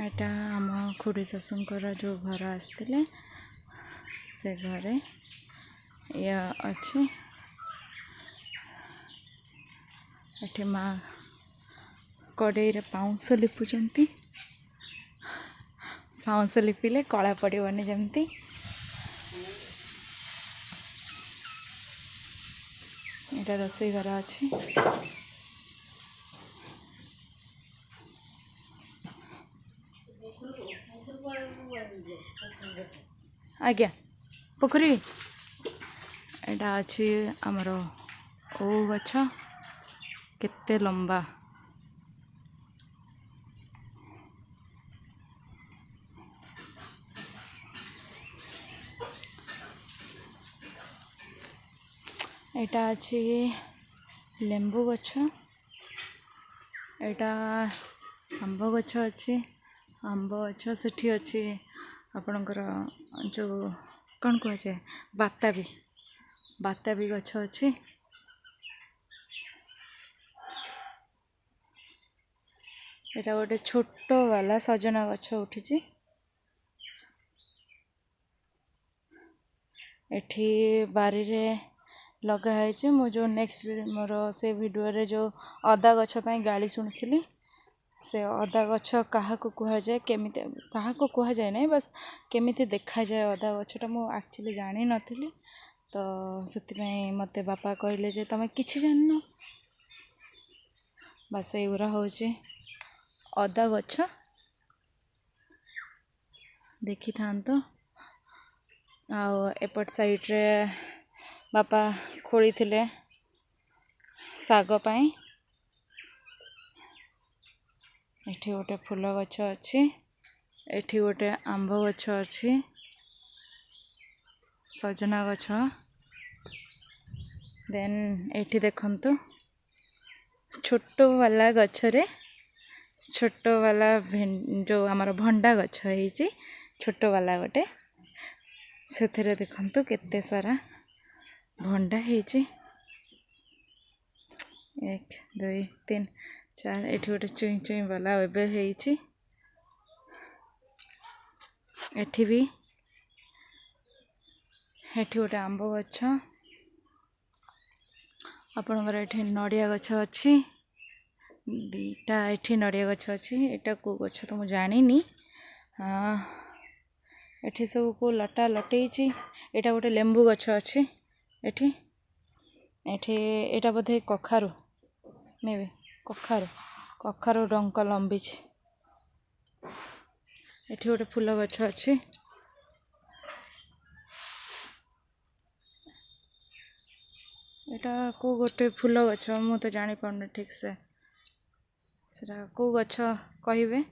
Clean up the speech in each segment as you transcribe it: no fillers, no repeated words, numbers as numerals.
एटा आम खुड़ी शाशुंकर जो घर आसते से घरे या अच्छी एठी माँ कड़े पाउंस लिपुचंती पाउंस लिपिले कला पड़ोनी जमती एटा रोसई घर अच्छी आज्ञा पोखरी एटा अच्छी आमर ओ गछ केते लंबा एटा अच्छी लेंबू गछ एटा आंब गछ अच्छी आंब गछ सेठी अच्छी आपणकर जो कौन कहुचे बाताबी गछ अच्छी एटा गोटे छोट वाला सजना गछ उठी एठी बारी रे लगा है मु जो नेक्स्ट मोर से वीडियो रे जो अदा गछ पई गाली सुनथिली से अदा गछ कहा को कहा जाए केमी कहा को कहा जाए नहीं बस केमिति देखा जाए अदा गछटा मु एक्चुअली जानी नथिली तो से मते बापा कहले जे तमे किछि जाननो बस एगुरा होचे अदा गछ देखि थांतो आ एपट साइड रे बापा खोली थिले साग पाई एठी गोटे फूल गछ अच्छी एठी गोटे आंब गछ अच्छी सजना गछ देन एठी देखंतु छोट वाला गछरे छोट वाला जो आमर भंडा गछ है छोट वाला गोटे से देखंतु केते सारा भंडा है 1 2 3 4 एठी गोटे चुई चुई वाला एबे हेइची एठी भी एठी गोटे आंब गछ आपणकर एठी नड़िया गछ अच्छी दीटा एठी नड़िया गछ अच्छी एटा को गछ तो मु जानिनी एठी सब को लटा लटेइची एटा गोटे लेंबू गछ अच्छी एठी एठी एटा बोधे कखारू मेबे कखारू डंक लंबी एठी गोटे फूल गछ अच्छी एटा को गोटे फूल गछ मु तो जानी पाउनी ठीक से सेटा को गछ कहिबे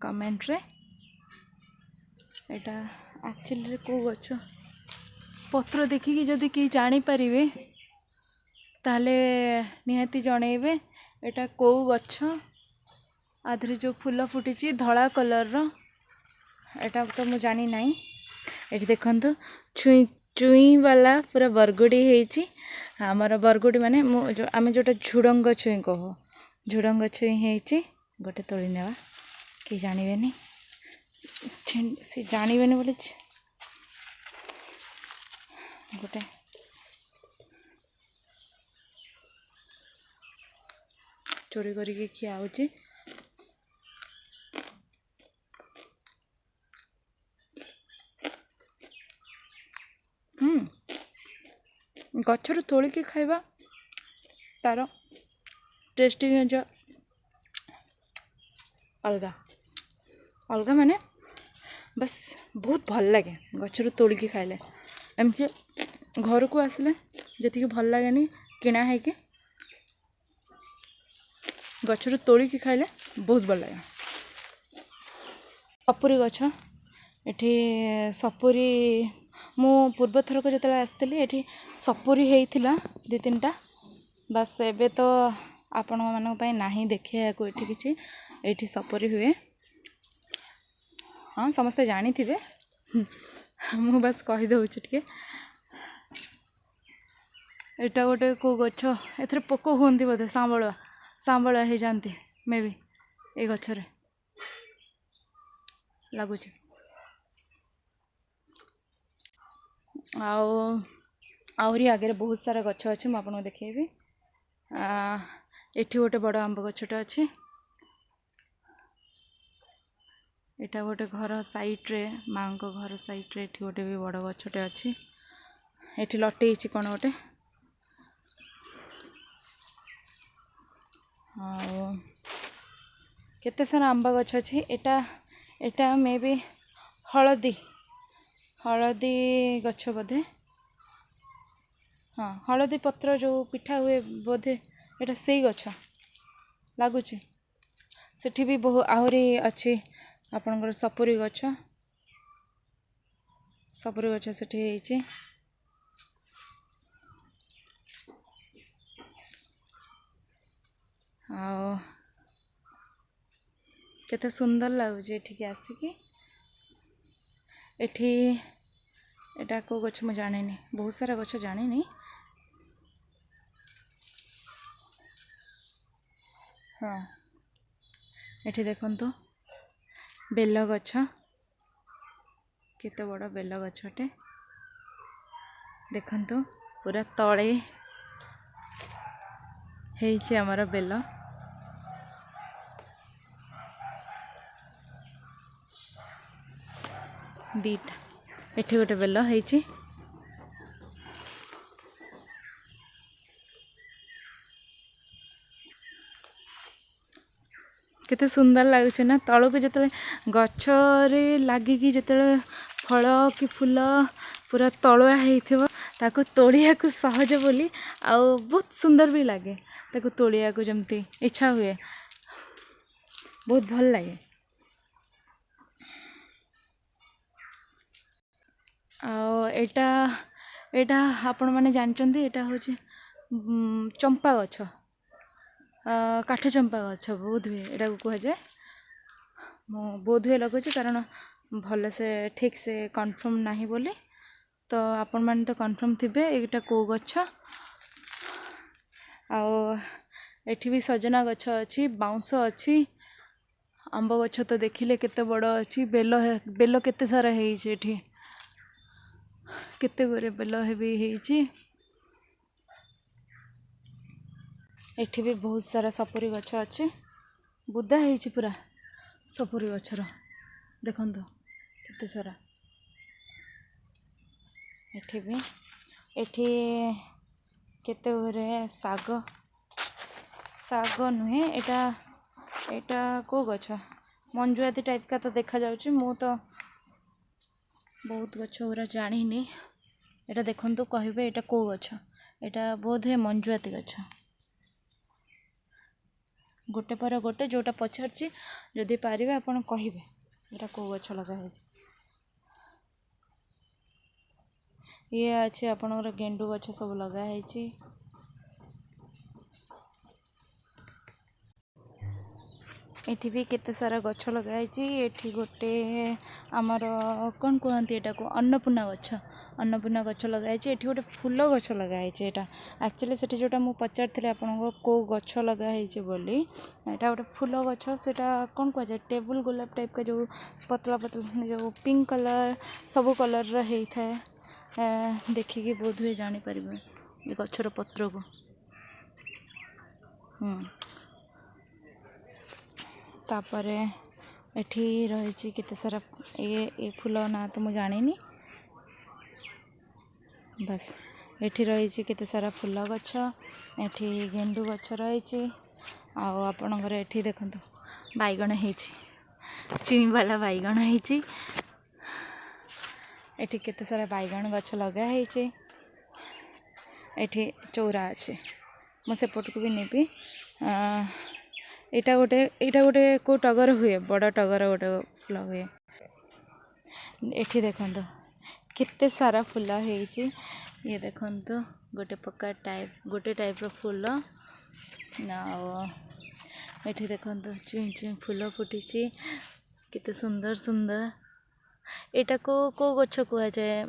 कमेंट रे एटा एक्चुअली को गछ पत्र देखिकी जदि कि जानी परिवे ताले निहाती जणेबे एटा को गछ आधरे जो फूल फुटी धला कलर रो एटा तो मु जानी नहीं एठी देखंतु चुई चुई वाला पूरा बरगुडी हेची हमर बरगुडी माने जो आमे जोटा झुडंग चुई कहो झुडंग चुई हेची गोटे तोली नेवा कि जानिबेनी से जानिबेनी बोले गोटे चोरी करके खिया होची गछरु तोलिकी खाइबा तार टेस्टिंग जो अलगा अलगा माने बस बहुत भल लगे गछरु तोलिकी खाइले एमती घर को आसले जी भल लगे किना है कि गछरु तोलिकी खाइले बहुत भल लगे सपुरी गछ एठी सपुरी मु पूर्व थरक जो आसती एठी सपुरी होता 2-3टा बस एबे तो आपण मानी नहीं देखा को किसी एठी सपुरी हुए हाँ समस्ते जानी थे मु बस कहीदे टे एटा गोटे को गछ ए पोक हुंती बोधे सांबलुआ हो जाती मे भी ए गछरे लगुच। आहरी आगे बहुत सारा गछ अच्छे मुझे आपको देखी। एठी गोटे बड़ आंब गछटे अच्छे। एटा गोटे घर साइड्रे माँ को घर साइड्रे एठी गोटे भी बड़ गछटे अच्छी। एठी लटे कौन गोटे केते सारा आंब गछ अच्छी। एटा एटा मे भी हलदी हलदी गछ बोधे। हाँ हलदी पत्र जो पिठा हुए बोधे एटा से गछ लगुच। सेठी भी बहु आहरी अच्छी आपणकर सपुरी गछ सेठी ହେଇଛି। आ केते सुंदर लगुच एठिके आसिकी। एठी एटा को गछ मैं जाने बहुत सारा गछ जानी। हाँ एठी देखंतु बेल गछ केते बड़ बेल गछटे देखंतु पूरा तळे ହେଇଛି ଆମର बेल। दीटा एठी गोटे बेल ହେଇଛି। केते सुंदर लगुच ना तलक जो गछरे लगिकी जो फल कि फूल पूरा तलुआ होता तोड़िया को सहज बोली आउ बहुत सुंदर भी लगे ताको तोड़िया को जमती इच्छा हुए बहुत भल लगे। एटा एटा आपण माने जानचंदी एटा होची चंपा गछ काठ चंपा गछ बोध हुए एटा को कह जाए। मो बोध हुए लगुच कारण भल से ठीक से कन्फर्म नहीं बोली तो आपण माने तो कन्फर्म थिबे एटा को गछ। एठी भी सजना गछ अच्छी बाउंस अच्छी आंब गछ तो देखिले केते बड़ अच्छी बेल बेल केते सारा एठी केते गोरे बेल भी ହେଇଛି। एठी भी बहुत सारा सपुरी गछ अच्छे बुदा ହେଇଛି पूरा सपुरी गछर देखंतु केते सारा। एठी भी एठी केते गोरे साग साग नुहे एटा एटा को गछ मंजुआती टाइप का तो देखा जाउची। मु तो बहुत गछ उरा जानिनी एटा देखंतु कहबे एटा को गछ एटा बोध है मंजुआती गछ। गोटे पर गोटे जोटा पचारची जदि पारिबे आपण कहिबे एटा को गछ लगा है। ये अच्छे आपनकर गेंडू गछ सब लगा है। एठी भी केते सारा गछ लगा है। एठी गोटे आमर कौन कहती एटा को अन्नपूर्णा गछ लगा है। एठी गोटे फूल गछ लगा है। एटा एक्चुअली सेठी जोटा मु पचारथिले आपनको को गछ लगा है बोली एटा गोटे फूल गछ सेटा कौन कह जाए टेबल गोलाप टाइप का जो पतला पतला जो पिंक कलर सब कलर रही थाए देखिकी बोध हुए जानी परिबे ये गछर पत्र को। तापरे एठी रही केते सारा ये फूल ना तो मुझे जानी बस एठी रही केते सारा फूल गछ एठी गेंडू गछ रही आपणकर एठी देखंतु बैगण ହେଇଛି चिमी वाला बैगण ହେଇଛି। एठी केते सारा बैगण गछ लगा ହେଇଛି। एठी चौरा अच्छे मु सेपट को भी नेबी। एटा गोटे को टगर हुए बड़ टगर गोटे फूल हुए। एठी देखंतु केते सारा फूल ହେଇଛି। ये देखंतु गोटे पक्का गोटे टाइप रो फूल एठी देखंतु चुई चुई फूल फुटिची केते सुंदर सुंदर। एटा को गछ कुआ जाए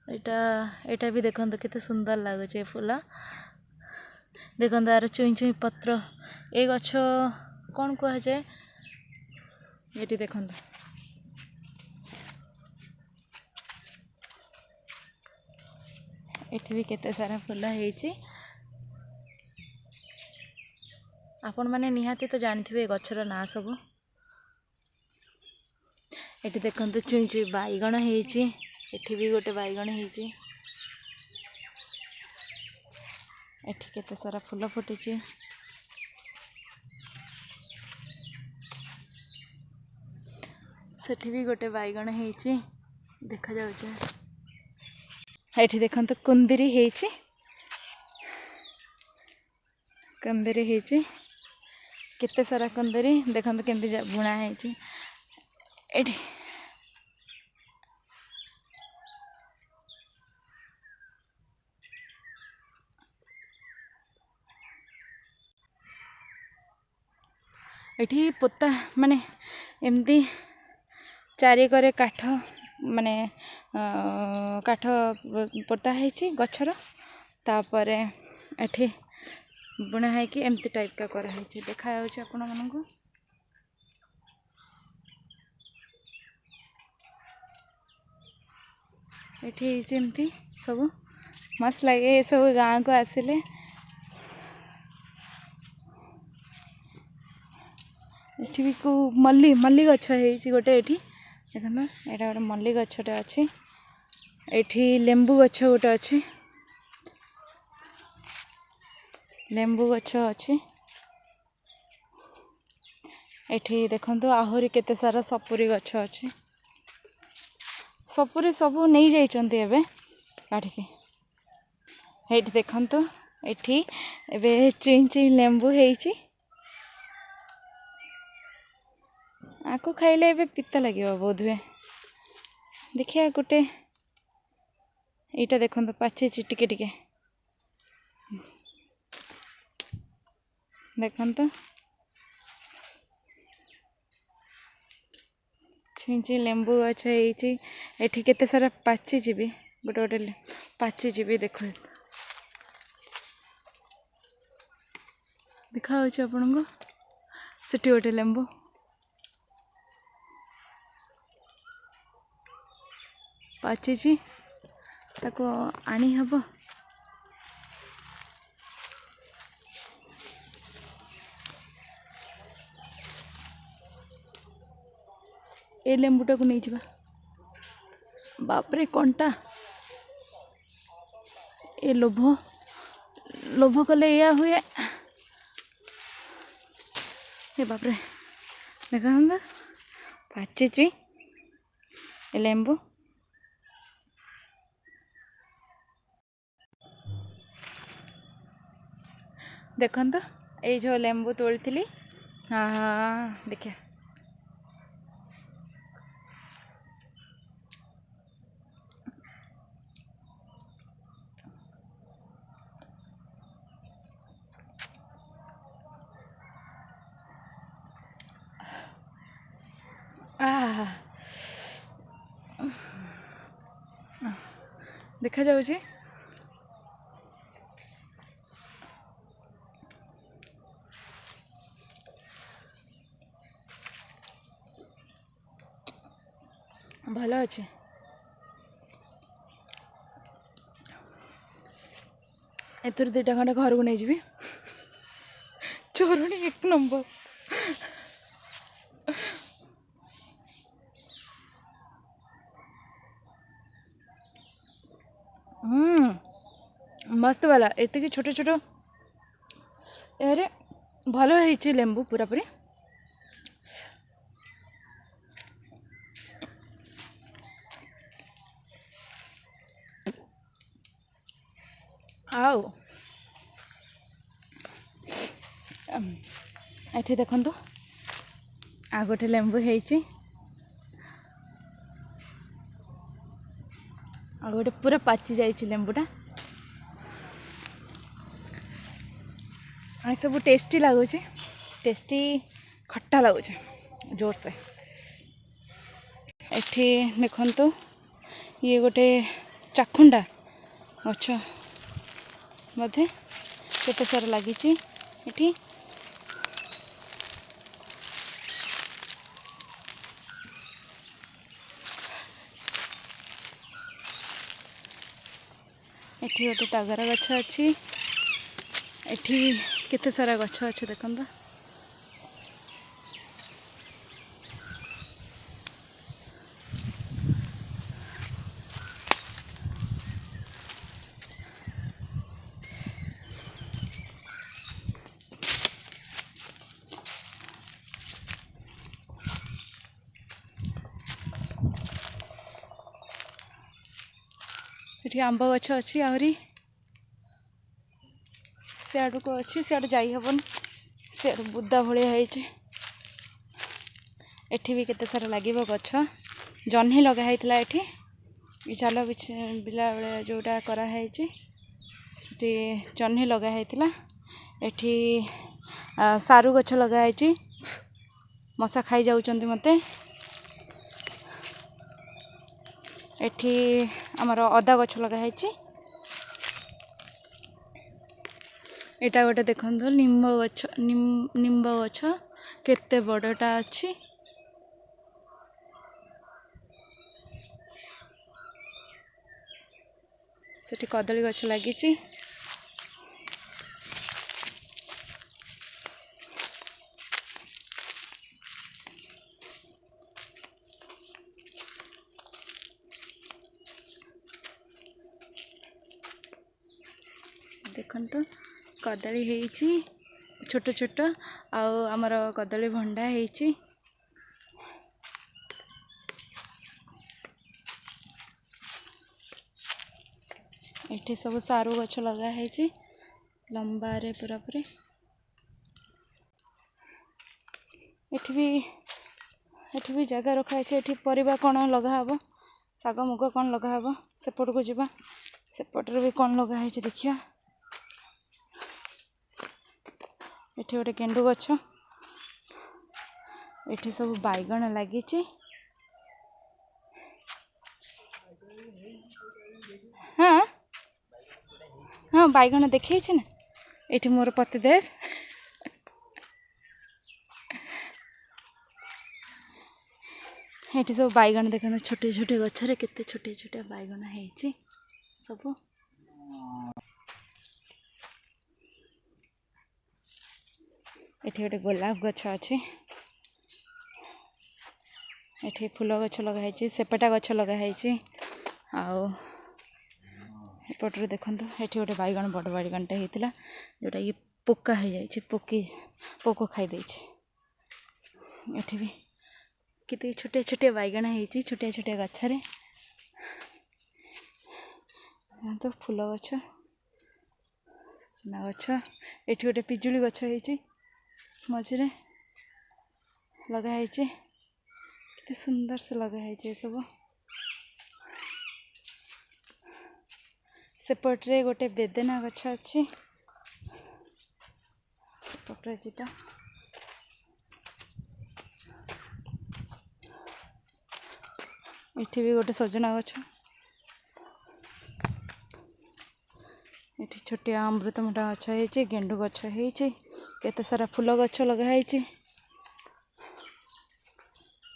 एटा एटा भी देखंतु केते सुंदर लागुचे फूल देखंतु यार चुई चुई पत्र ए गछ कौन कह जाए ये देखो एठी भी केते सारा फुल है। आपण माने निहाती तो जानथिबे गछर ना सब। एठी देखंतु चुई चुई बाईगण हेची। एठी भी गोटे बाईगण हेची। एठी केते सारा फुल फुटिची। सेठी भी गोटे बाईगण हेची देखा जाउचे। एठी देखंतु कुंदरी हेची। कुंदरी हेची केते सारा कुंदरी देखंतु केमती बुणा हेची। एठी एठी पोता माने एमती चारिकरे काठ माने काठ पोता है गछर तापरे एठी बुणा है कि एमती टाइप का करा है देखा आपण मानू। एठी एमती सब मस्त लगे ये सब गाँव को आसिले। एठी भी को मल्ली मल्ली गछ है गोटे एठी देखना एटा गोटे मल्ली गछटे अच्छी। एठी लेंबू गछ गोटे अच्छी लेंबू गछ अच्छी। एठी देखंतु आहुरी केते सारा सपुरी गछ अच्छी। सपुरी सब नहीं जाइचंती एबे काटिके। एठी देखंतु एठी एबे चिं चिं लेंबू हेची। आको खाइले एबे पित्त लगे बोध हुए। देखिए गोटे एटा देखो पाचे टिके टिके देखो छुई लेंबू गछ एठी केते सारा पाची जीवी गोटे गोटे पाची जीवी देखो देखा आपन को सेठी गोटे लेंबू पाची ताको आनी हबो। ए लेंबूटा को नहीं जावा बापरे कंटा ए लोभ लोभ कले या हुए। ए बापरे देखा पाची ए लेंबू देखंत ये जो लेंबू तोड़ी थी। हाँ देखिए देखा जाउची भल अच्छे। एथुर दुटा खंडे घर को नहीं जी चोरुणी एक नंबर। मस्त वाला एत छोट छोट यारे भल है लेंबू पूरा पूरी। आओ एठी देखंतु आ गोटे लेंबू हेची आ गोटे पूरा पाची जाइछि लेंबूटा। आ सब टेस्टी लगुच टेस्टी खट्टा लगुच जोर से। एठी देखंतु ये गोटे चाखुंडा अच्छा मधे केते सारा लगी एठी एठी गोटे टगर गछ अच्छी एठी केते सारा गछ अच्छे देखो एठी आंब गछ अच्छी आहरी सियाड़ को अच्छी सियाड़ जाई हबन सियाड़ बुदा भलिया है एठी भी केते सारा लागिबो गछ जह्नी लगा हैतला एठी जाल बिला बेले जोटा करा हैची सेठी जह्नी लगा हैतला एठी सारू गछ लगा हैची मशा खाई जाउचंती मते एठी हमर अदा गछ लगा हैची एटा गोटे देखंतो निम्ब गछ केते बड़टा अच्छी सेठी कदली गछ लागिची देखंतो कदली हेची छोट छोट आमर कदली भंडा हेची एठी सब सारू गछ लगा हैची लंबा रे पूरा पूरी एठी भी जगह रखा है एठी परिबा कौन लगा हबो साग मुग कौन लगा हबो सेपट को जीवा सेपटर भी कौन लगा है देखिया एठी गोटे गेंडू गछ एठी सब बैगण लागिची हाँ हाँ बैगण देखे ना एठी मोर पतिदेव एठी सब बैगण देखते छोटे छोटे गछरे केते छोटे छोटे बैगण है सब एठी गोटे गोलाप गछ अच्छी एठी फूल गछ लगा सेपटा गछ लगा एपटे देखो एठी गोटे बैगण बड़ बैगणटे होता जोटा कि पोका हो जाए पोक खाई एठी भी कितने छोटे छोटे बैगण है छोटे छोटे गछरे तो फूल गछ सजना गछ एठी गोटे पिजुली गछ है मझे लगाई केते सुंदर से लगाई सब सेपटे गोटे बेदेना गछ अच्छी सेपटे जीवा एठी भी गोटे सजना गछ एठी छोटिया अमृतमुंडा गछ है गेंडू गछ है केते सारा फूल गछ लगाई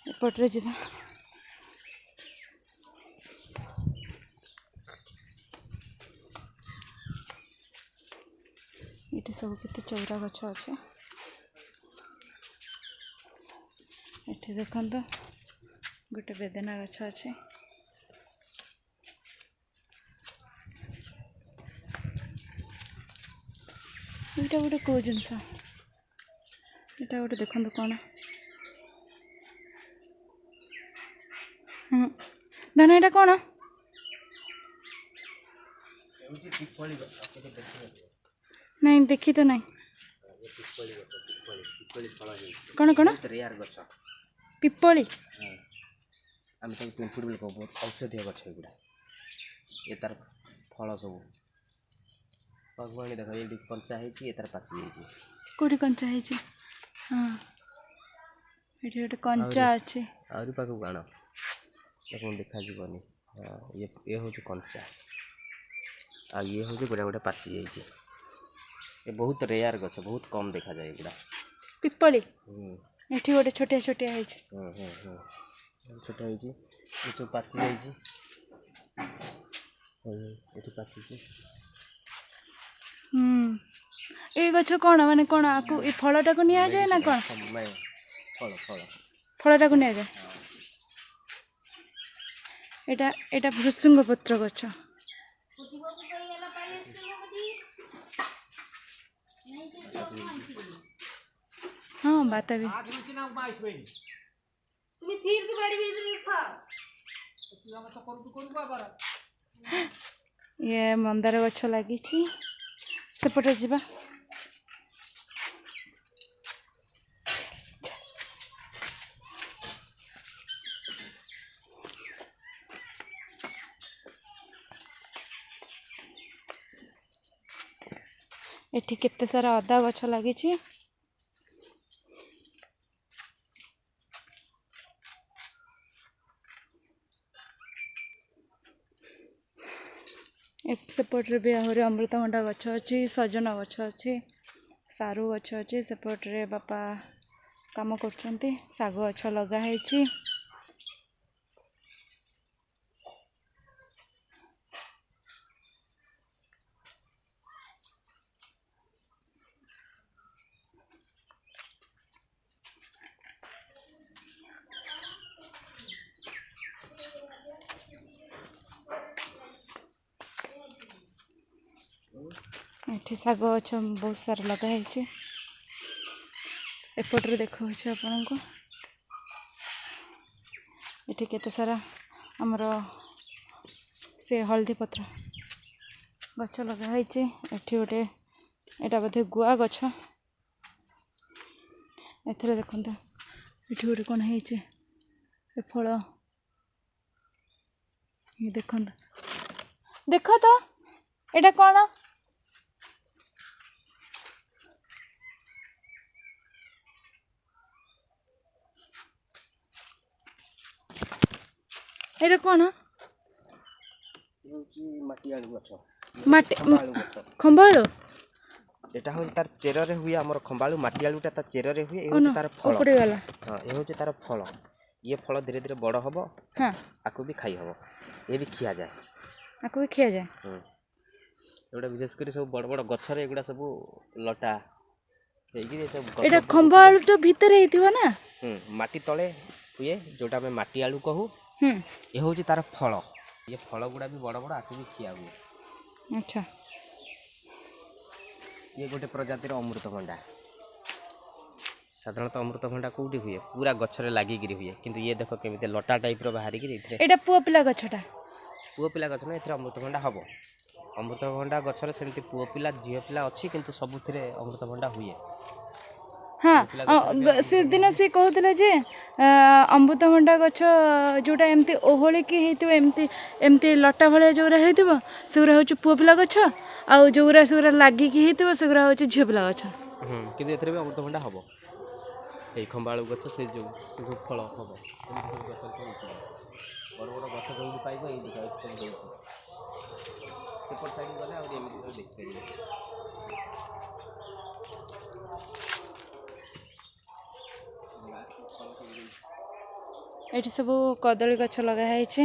एपटे जीवा ये सब केते चौरा गछ अच्छे ये देखो गोटे बेदेना गछ अच्छे यहाँ गोटे कौ जिनस यहाँ गोटे देखो कौन धन यहाँ कौन नहीं देखी तो नहीं कौन कौन पिपली आम सब पिंपुड़ भी बहुत औषधीय गछ एगुड़ा ये तार फल सब भगवान देख ये कंचा है तार पाची जाइए कौटी कंचा है हाँ ये गोटे कंचा अच्छे आहरी पाक आण देखो देखा जीवनी हाँ ये हूँ कंचा आ ये हूँ गोटा गोटे पाची जाइए ये बहुत रेयर गछ बहुत कम देखा जाए एगुड़ा पिपली एठी गोटे छोटिया छोटिया है छोटा है ये सब पाची जाइए ଏଠି ପାଚିଛି। ଏ ଗଛ କ'ଣ ମାନେ କ'ଣ ଆକୁ ଏ ଫଳଟାକୁ ନିଆଯାଏ ନା କ'ଣ? ଫଳଟାକୁ ନିଆଯାଏ। ଏଇଟା ଭୃଷଙ୍ଗ ପତ୍ର ଗଛ। ହଁ ବାତାବି। ଇଏ ମନ୍ଦାର ଗଛ ଲାଗିଛି। ସେପଟେ ଯିବା। ଏଠି କେତେ ସାରା ଅଦା ଗଛ ଲାଗିଛି। ସେପଟରେ ବି ଆହୁରି ଅମୃତଭଣ୍ଡା ଗଛ ଅଛି, ସଜନା ଗଛ ଅଛି, ସାରୁ ଗଛ ଅଛି। ସେପଟରେ ବାପା କାମ କରୁଛନ୍ତି। ଶାଗ ଗଛ ଲଗା ହେଇଛି। ଏଠି ଶାଗ ଗଛ ବହୁତ ସାରା ଲଗା ହେଇଛି। ଏପଟରେ ଦେଖାଉଛି ଆପଣଙ୍କୁ। ଏଠି କେତେ ସାରା ଆମର ସେ ହଳଦୀ ପତ୍ର ଗଛ ଲଗା ହେଇଛି। ଏଠି ଗୋଟେ ଏଇଟା ବୋଧେ ଗୁଆ ଗଛ। ଏଥିରେ ଦେଖନ୍ତୁ ଏଠି ଗୋଟେ କ'ଣ ହେଇଛି ଏ ଫଳ। ଦେଖନ୍ତୁ, ଦେଖ ତ ଏଇଟା କ'ଣ? ଏଇଟା କ'ଣ? ମାଟି ଆଳୁ ଗଛ। ଖମ୍ବାଳୁ। ଏଟା ହଉଛି ତାର ଚେରରେ ହୁଏ। ଆମର ଖମ୍ବାଳୁ ମାଟି ଆଳୁଟା ତା ଚେରରେ ହୁଏ। ଏ ହଉଛି ତାର ଫଳ। ହଁ, ଏ ହଉଛି ତାର ଫଳ। ଇଏ ଫଳ ଧୀରେ ଧୀରେ ବଡ଼ ହବ। ଆକୁ ବି ଖାଇ ହବ। ଏ ବି ଖିଆଯାଏ। ଏଗୁଡ଼ା ବିଶେଷ କରି ସବୁ ବଡ଼ ବଡ଼ ଗଛରେ ଏଗୁଡ଼ା ସବୁ ଲଟା ହେଇକି ଏଇଟା ଖମ୍ବାଳୁଟା ଭିତରେ ହେଇଥିବ ନା? ମାଟି ତଳେ ହୁଏ, ଯୋଉଟା ଆମେ ମାଟି ଆଳୁ କହୁ। ଏ ହଉଛି ତାର ଫଳ। ଏ ଫଳ ଗୁଡ଼ା ବି ବଡ଼ ବଡ଼, ଆକୁ ବି ଖିଆ ହୁଏ। ଆଚ୍ଛା। ଇଏ ଗୋଟେ ପ୍ରଜାତିର ଅମୃତଭଣ୍ଡା। ସାଧାରଣତଃ ଅମୃତଭଣ୍ଡା କେଉଁଠି ହୁଏ? ପୁରା ଗଛରେ ଲାଗିକିରି ହୁଏ। କିନ୍ତୁ ଇଏ ଦେଖ କେମିତି ଲଟା ଟାଇପ୍ର ବାହାରିକିରି ଏଥିରେ। ଏଇଟା ପୁଅ ପିଲା ଗଛଟା? ପୁଅ ପିଲା ଗଛ ନୁହେଁ, ଏଥିରେ ଅମୃତଭଣ୍ଡା ହବ। ଅମୃତଭଣ୍ଡା ଗଛରେ ସେମିତି ପୁଅ ପିଲା ଝିଅ ପିଲା ଅଛି, କିନ୍ତୁ ସବୁଥିରେ ଅମୃତଭଣ୍ଡା ହୁଏ। ହଁ, ସେଦିନ ସେ କହୁଥିଲା ଯେ ଅମୃତଭଣ୍ଡା ଗଛ ଯେଉଁଟା ଏମିତି ଓହଳିକି ହେଇଥିବ, ଏମିତି ଲଟା ଭଳିଆ ଯେଉଁଗୁରା ହେଇଥିବ ସେଗୁରା ହେଉଛି ପୁଅ ପିଲା ଗଛ, ଆଉ ସେଗୁରା ଲାଗିକି ହେଇଥିବ ସେଗୁରା ହେଉଛି ଝିଅ ପିଲା ଗଛ। କିନ୍ତୁ ଏଥିରେ ବି ଅମୃତଭଣ୍ଡା ହବ। ଏଇ ଖମ୍ବାଳୁ ଗଛ ସେ ସବୁ ଫଳ ହବ। ବଡ଼ ବଡ଼ ଗଛ ଯେଉଁଠି ପାଇବ ଏଇ ଦିଟା ସବୁ ହେଇଛି। ସେପଟ ସାଇଡ୍ ଗଲେ ଆହୁରି ଏମିତି ସବୁ ଦେଖିପାରିବେ। ଏଠି ସବୁ କଦଳୀ ଗଛ ଲଗା ହେଇଛି।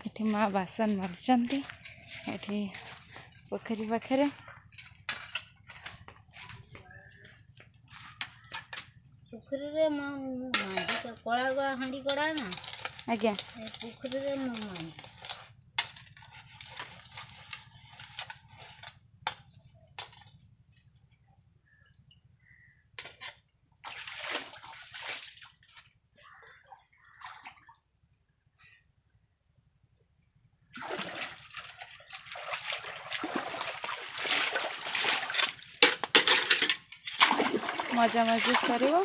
ଏଠି ମା ବାସନ ମାଜୁଛନ୍ତି। ଏଠି ପୋଖରୀ ପାଖରେ ପୋଖରୀରେ କଳା ହାଣ୍ଡି କଡ଼ା ନା। ଆଜ୍ଞା। ପୋଖରୀରେ ମଜାମଜି ସରିବ।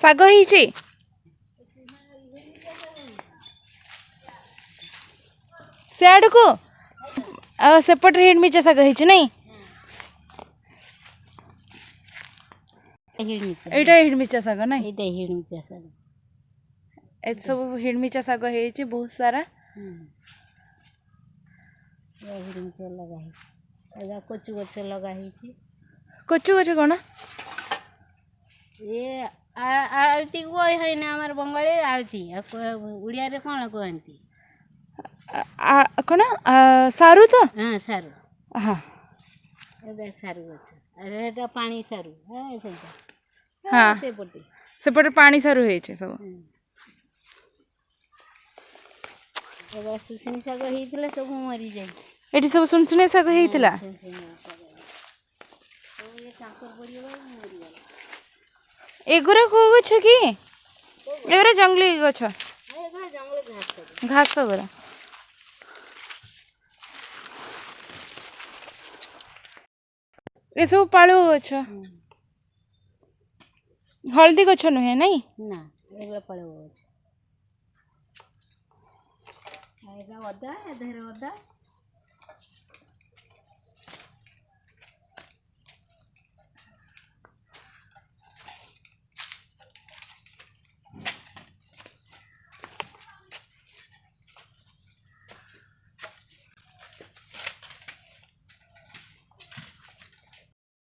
ଶାଗ ହେଇଛି ସିଆଡ଼କୁ ଆଉ ସେପଟରେ ହିଡ଼ମିଚା ଶାଗ ହେଇଛି ନାଇଁ ଏଇଟା ହିଡ଼ମିଚା ଶାଗ ନାଇଁ ଏଇଟା ହିଡ଼ମିଚା ଶାଗ ଏ ସବୁ ହିଡ଼ମିଚା ଶାଗ ହେଇଛି ବହୁତ ସାରା ହିଡ଼ମିଚା ଲଗା ହେଇଛି ଏଇଟା କଚୁ ଗଛ ଲଗା ହେଇଛି କଚୁ ଗଛ କ'ଣ ଏ ଆଳତି କହିନା ଆମର ବଙ୍ଗାଳୀ ଆଳତି ଓଡ଼ିଆରେ କ'ଣ କୁହନ୍ତି କ'ଣ ସାରୁ ତ ହଁ ସାରୁ ହଁ ଏଇଟା ସାରୁ ଗଛ ଏଇଟା ପାଣି ସାରୁ ସେଇଟା ହଁ ସେପଟେ ସେପଟେ ପାଣି ସାରୁ ହେଇଛି ସବୁ ଏবার ସୁସିନି ଶାଗ ହେଇଥିଲା ସବୁ ମରିଯାଇଛି ଏଠି ସବୁ ସୁନସୁନିଆ ଶାଗ ହେଇଥିଲା ଏଗୁରା କୋଉ ଗଛ କି ଏଗୁରା ଜଙ୍ଗଲି ଗଛ ଘାସ ଗୁରା ଏସବୁ ପାଳୁଅ ଗଛ ହଳଦୀ ଗଛ ନୁହେଁ ନାଇଁ ନା ଏଗୁলা ପାଳୁଅ ଗଛ ଅଦା ଦେହରେ ଅଦା